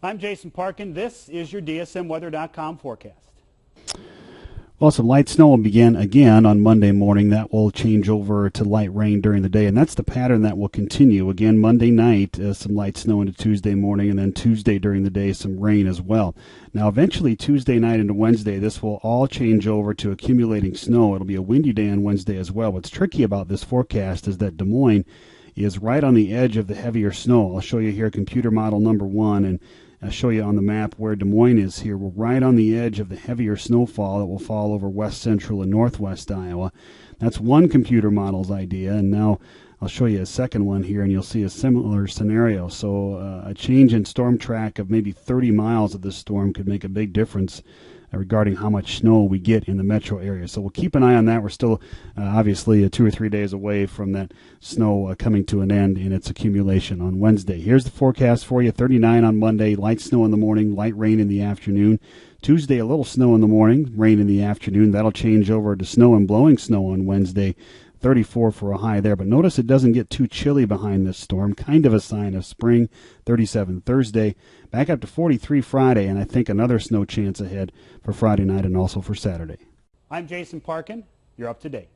I'm Jason Parkin. This is your DSMweather.com forecast. Well, some light snow will begin again on Monday morning. That will change over to light rain during the day, and that's the pattern that will continue. Again, Monday night, some light snow into Tuesday morning, and then Tuesday during the day, some rain as well. Now, eventually, Tuesday night into Wednesday, this will all change over to accumulating snow. It'll be a windy day on Wednesday as well. What's tricky about this forecast is that Des Moines is right on the edge of the heavier snow. I'll show you here computer model number 1, and I'll show you on the map where Des Moines is here. We're right on the edge of the heavier snowfall that will fall over west central and northwest Iowa. That's one computer model's idea, and now I'll show you a second one here, and you'll see a similar scenario. So a change in storm track of maybe 30 miles of this storm could make a big difference regarding how much snow we get in the metro area. So we'll keep an eye on that. We're still obviously 2 or 3 days away from that snow coming to an end in its accumulation on Wednesday. Here's the forecast for you. 39 on Monday, light snow in the morning, light rain in the afternoon. Tuesday, a little snow in the morning, rain in the afternoon. That'll change over to snow and blowing snow on Wednesday. 34 for a high there, but notice it doesn't get too chilly behind this storm, kind of a sign of spring. 37 Thursday, back up to 43 Friday, and I think another snow chance ahead for Friday night and also for Saturday. I'm Jason Parkin. You're up to date.